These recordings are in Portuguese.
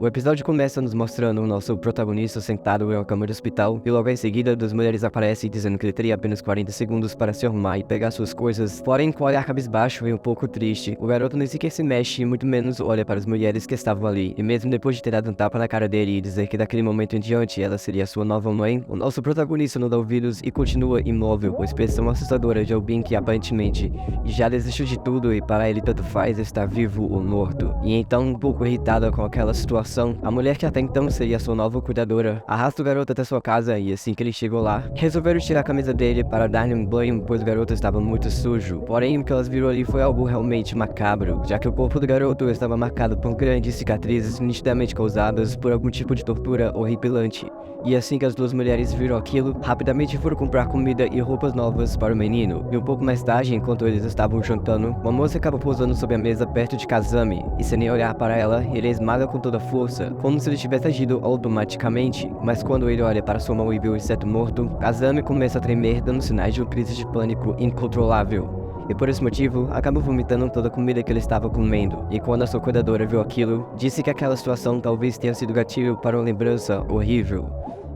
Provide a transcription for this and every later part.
O episódio começa nos mostrando o nosso protagonista sentado em uma cama de hospital e logo em seguida duas mulheres aparecem dizendo que ele teria apenas 40 segundos para se arrumar e pegar suas coisas. Porém, com o olhar cabisbaixo e um pouco triste, o garoto nem sequer se mexe e muito menos olha para as mulheres que estavam ali. E mesmo depois de ter dado um tapa na cara dele e dizer que daquele momento em diante ela seria sua nova mãe, o nosso protagonista não dá ouvidos e continua imóvel, com a expressão assustadora de alguém que aparentemente já desistiu de tudo e para ele tanto faz estar vivo ou morto. E então, um pouco irritada com aquela situação, a mulher que até então seria sua nova cuidadora arrasta o garoto até sua casa e assim que ele chegou lá, resolveram tirar a camisa dele para dar-lhe um banho, pois o garoto estava muito sujo. Porém, o que elas viram ali foi algo realmente macabro, já que o corpo do garoto estava marcado por grandes cicatrizes nitidamente causadas por algum tipo de tortura horripilante. E assim que as duas mulheres viram aquilo, rapidamente foram comprar comida e roupas novas para o menino. E um pouco mais tarde, enquanto eles estavam jantando, uma moça acaba pousando sobre a mesa perto de Kazami, e sem nem olhar para ela, ele a esmaga com toda a força, como se ele tivesse agido automaticamente. Mas quando ele olha para sua mão e vê o inseto morto, Kazami começa a tremer, dando sinais de uma crise de pânico incontrolável. E por esse motivo, acaba vomitando toda a comida que ele estava comendo. E quando a sua cuidadora viu aquilo, disse que aquela situação talvez tenha sido gatilho para uma lembrança horrível.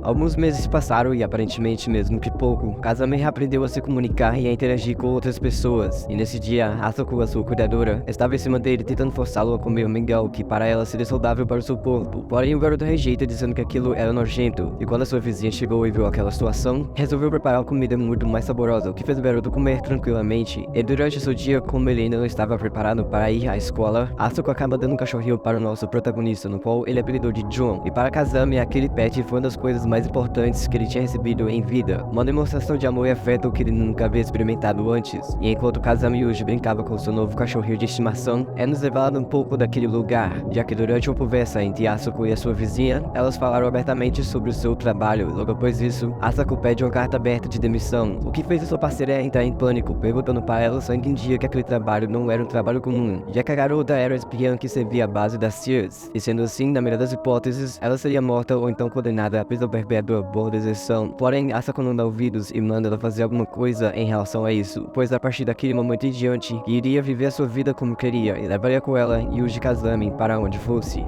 Alguns meses se passaram e aparentemente mesmo que pouco, Kazami aprendeu a se comunicar e a interagir com outras pessoas. E nesse dia, Asako, a sua cuidadora, estava em cima dele tentando forçá-lo a comer um mingau que para ela seria saudável para o seu corpo. Porém, o garoto rejeita dizendo que aquilo era nojento. E quando a sua vizinha chegou e viu aquela situação, resolveu preparar uma comida muito mais saborosa, o que fez o garoto comer tranquilamente. E durante o seu dia, como ele ainda não estava preparado para ir à escola, Asako acaba dando um cachorrinho para o nosso protagonista, no qual ele apelidou de John. E para Kazami, aquele pet foi uma das coisas mais importantes que ele tinha recebido em vida, uma demonstração de amor e afeto que ele nunca havia experimentado antes. E enquanto Kazami Yuji brincava com seu novo cachorrinho de estimação, é nos revelado um pouco daquele lugar, já que durante uma conversa entre Asako e a sua vizinha, elas falaram abertamente sobre o seu trabalho. Logo após isso, Asako pede uma carta aberta de demissão, o que fez a sua parceira entrar em pânico, perguntando para ela se ela entendia que aquele trabalho não era um trabalho comum, já que a garota era a espiã que servia à base da Sears, e sendo assim, na melhor das hipóteses, ela seria morta ou então condenada à prisão perpétua por deserção. Porém, Asako não dá ouvidos e manda ela fazer alguma coisa em relação a isso, pois a partir daquele momento em diante, iria viver a sua vida como queria e levaria com ela Yuji Kazami para onde fosse.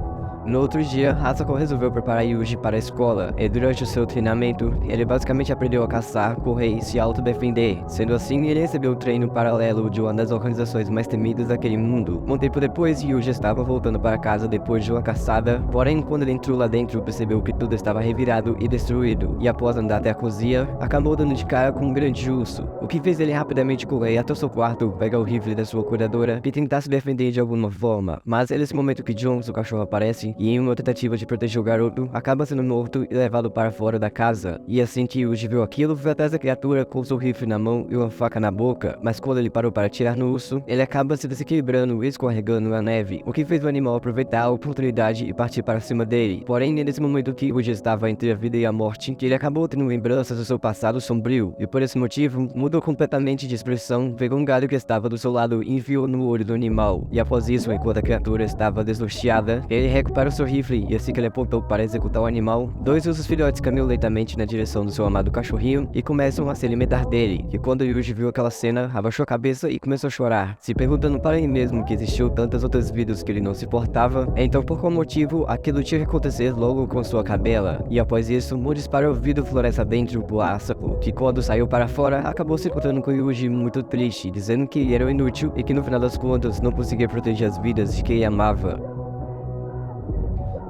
No outro dia, Asako resolveu preparar Yuji para a escola, e durante o seu treinamento, ele basicamente aprendeu a caçar, correr e se autodefender. Sendo assim, ele recebeu o treino paralelo de uma das organizações mais temidas daquele mundo. Um tempo depois, Yuji estava voltando para casa depois de uma caçada, porém, quando ele entrou lá dentro, percebeu que tudo estava revirado e destruído, e após andar até a cozinha, acabou dando de cara com um grande urso, o que fez ele rapidamente correr até o seu quarto, pegar o rifle da sua cuidadora e tentar se defender de alguma forma. Mas é nesse momento que John, seu cachorro, aparece, e em uma tentativa de proteger o garoto, acaba sendo morto e levado para fora da casa. E assim que Yuji viu aquilo, foi atrás da criatura com seu rifle na mão e uma faca na boca, mas quando ele parou para atirar no urso, ele acaba se desequilibrando e escorregando na neve, o que fez o animal aproveitar a oportunidade e partir para cima dele. Porém, nesse momento que Yuji estava entre a vida e a morte, que ele acabou tendo lembranças do seu passado sombrio, e por esse motivo, mudou completamente de expressão, pegou um galho que estava do seu lado e enfiou no olho do animal. E após isso, enquanto a criatura estava desnorteada, ele recupera o seu rifle e assim que ele apontou para executar o animal, dois ursos filhotes caminham lentamente na direção do seu amado cachorrinho e começam a se alimentar dele. E quando Yuji viu aquela cena, abaixou a cabeça e começou a chorar, se perguntando para ele mesmo que existiu tantas outras vidas que ele não se importava, então por qual motivo aquilo tinha que acontecer logo com sua cadela. E após isso, um disparo ouvido floresta dentro por Asako, que quando saiu para fora, acabou se encontrando com Yuji muito triste, dizendo que ele era inútil e que no final das contas não conseguia proteger as vidas de quem amava.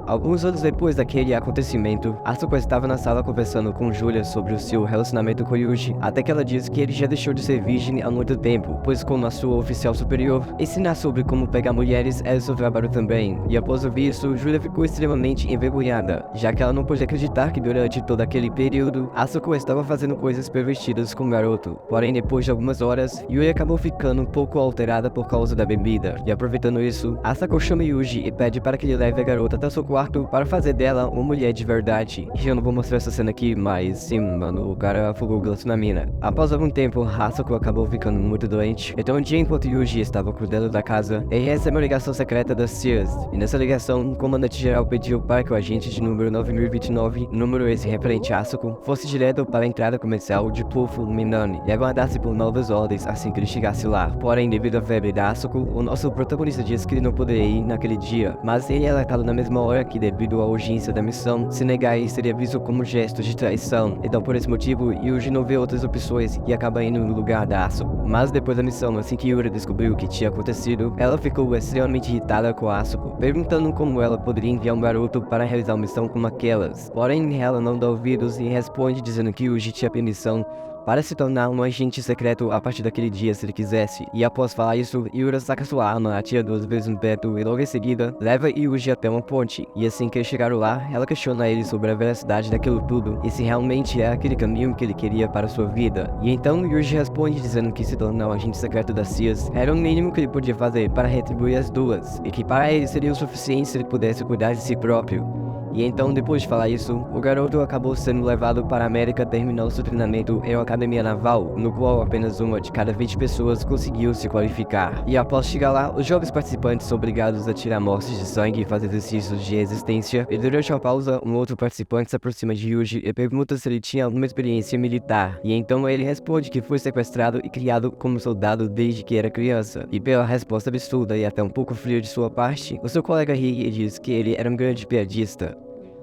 Alguns anos depois daquele acontecimento, Asako estava na sala conversando com Julia sobre o seu relacionamento com Yuji, até que ela disse que ele já deixou de ser virgem há muito tempo, pois como a sua oficial superior, ensinar sobre como pegar mulheres era seu trabalho também. E após ouvir isso, Julia ficou extremamente envergonhada, já que ela não pôde acreditar que durante todo aquele período, Asako estava fazendo coisas pervertidas com o garoto. Porém, depois de algumas horas, Yui acabou ficando um pouco alterada por causa da bebida, e aproveitando isso, Asako chama Yuji e pede para que ele leve a garota até seu quarto para fazer dela uma mulher de verdade. E eu não vou mostrar essa cena aqui, mas sim, mano, o cara afogou o glaço na mina. Após algum tempo, Asako acabou ficando muito doente, então um dia enquanto Yuji estava cuidando da casa, ele recebeu uma ligação secreta da Sears, e nessa ligação, o comandante-geral pediu para que o agente de número 9029, número esse referente a Asako, fosse direto para a entrada comercial de Pufu Minami e aguardasse por novas ordens assim que ele chegasse lá. Porém, devido à febre da Asako, o nosso protagonista disse que ele não poderia ir naquele dia, mas ele é alertado na mesma hora que devido à urgência da missão, se negar seria visto como gesto de traição. Então por esse motivo, Yuji não vê outras opções e acaba indo no lugar da Asuko. Mas depois da missão, assim que Yura descobriu o que tinha acontecido, ela ficou extremamente irritada com a Asuko, perguntando como ela poderia enviar um garoto para realizar uma missão como aquelas. Porém, ela não dá ouvidos e responde dizendo que Yuji tinha permissão para se tornar um agente secreto a partir daquele dia se ele quisesse. E após falar isso, Yura saca sua arma, atira 2 vezes no teto e logo em seguida, leva Yuji até uma ponte. E assim que eles chegaram lá, ela questiona ele sobre a veracidade daquilo tudo e se realmente é aquele caminho que ele queria para sua vida. E então Yuji responde dizendo que se tornar um agente secreto da CIA era o mínimo que ele podia fazer para retribuir as duas, e que para ele seria o suficiente se ele pudesse cuidar de si próprio. E então, depois de falar isso, o garoto acabou sendo levado para a América terminar seu treinamento em uma academia naval, no qual apenas uma de cada 20 pessoas conseguiu se qualificar. E após chegar lá, os jovens participantes são obrigados a tirar amostras de sangue e fazer exercícios de resistência, e durante uma pausa, um outro participante se aproxima de Yuji e pergunta se ele tinha alguma experiência militar. E então ele responde que foi sequestrado e criado como soldado desde que era criança. E pela resposta absurda e até um pouco fria de sua parte, o seu colega ri e diz que ele era um grande piadista.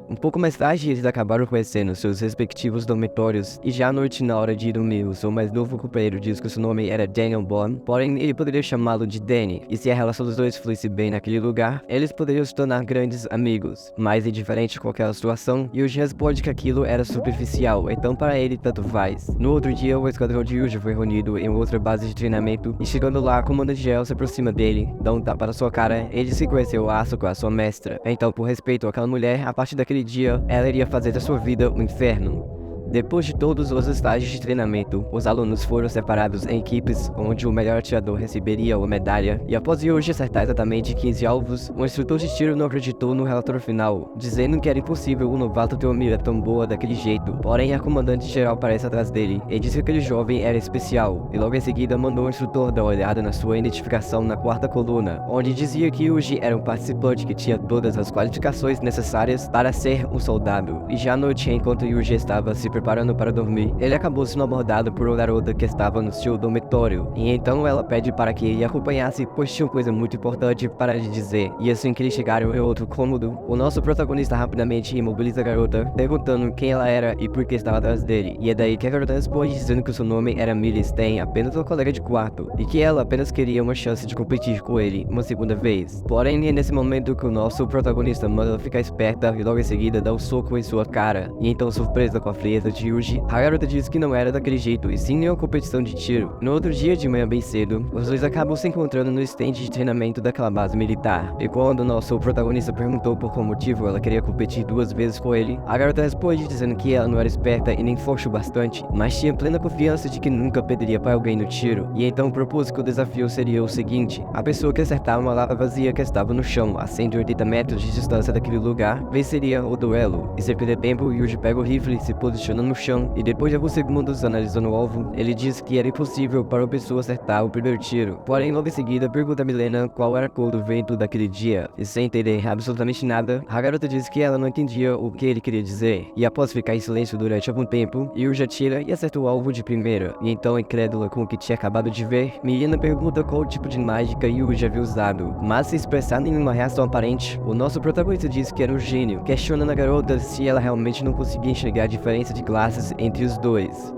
Um pouco mais tarde, eles acabaram conhecendo seus respectivos dormitórios, e já à noite, na hora de ir dormir, o seu mais novo companheiro diz que seu nome era Daniel Bond, porém ele poderia chamá-lo de Danny, e se a relação dos dois fluísse bem naquele lugar, eles poderiam se tornar grandes amigos. Mas indiferente com aquela situação, Yuji responde que aquilo era superficial, então para ele tanto faz. No outro dia, o esquadrão de Yuji foi reunido em outra base de treinamento, e chegando lá, o comandante Gel se aproxima dele, dá um tapa na sua cara, ele se conheceu Asuko, a sua mestra. Então, por respeito àquela mulher, a partir daquele dia, ela iria fazer da sua vida um inferno. Depois de todos os estágios de treinamento, os alunos foram separados em equipes onde o melhor atirador receberia uma medalha, e após Yuji acertar exatamente 15 alvos, o instrutor de tiro não acreditou no relatório final, dizendo que era impossível um novato ter uma mira tão boa daquele jeito. Porém, a comandante geral aparece atrás dele e disse que aquele jovem era especial, e logo em seguida mandou o instrutor dar uma olhada na sua identificação na 4ª coluna, onde dizia que Yuji era um participante que tinha todas as qualificações necessárias para ser um soldado. E já à noite, enquanto Yuji estava se preparando para dormir, ele acabou sendo abordado por uma garota que estava no seu dormitório, e então ela pede para que ele acompanhasse, pois tinha uma coisa muito importante para lhe dizer. E assim que eles chegaram em outro cômodo, o nosso protagonista rapidamente imobiliza a garota, perguntando quem ela era e por que estava atrás dele. E é daí que a garota responde dizendo que o seu nome era Millie Stein, apenas uma colega de quarto, e que ela apenas queria uma chance de competir com ele uma segunda vez. Porém, é nesse momento que o nosso protagonista manda ela ficar esperta e logo em seguida dá um soco em sua cara. E então, surpresa com a frieza de Yuji, a garota diz que não era daquele jeito e sim em uma competição de tiro. No outro dia de manhã bem cedo, os dois acabam se encontrando no stand de treinamento daquela base militar. E quando o nosso protagonista perguntou por qual motivo ela queria competir 2 vezes com ele, a garota responde dizendo que ela não era esperta e nem forte o bastante, mas tinha plena confiança de que nunca perderia para alguém no tiro. E então propôs que o desafio seria o seguinte: a pessoa que acertar uma lata vazia que estava no chão a 180 metros de distância daquele lugar venceria o duelo. E sem perder tempo, Yuji pega o rifle, se posiciona no chão, e depois de alguns segundos analisando o alvo, ele diz que era impossível para uma pessoa acertar o primeiro tiro. Porém, logo em seguida, pergunta a Milena qual era a cor do vento daquele dia, e sem entender absolutamente nada, a garota diz que ela não entendia o que ele queria dizer. E após ficar em silêncio durante algum tempo, Yuji atira e acerta o alvo de primeira. E então, incrédula com o que tinha acabado de ver, Milena pergunta qual tipo de mágica Yuji havia usado, mas sem expressar nenhuma reação aparente, o nosso protagonista diz que era um gênio, questionando a garota se ela realmente não conseguia enxergar a diferença de classes entre os dois.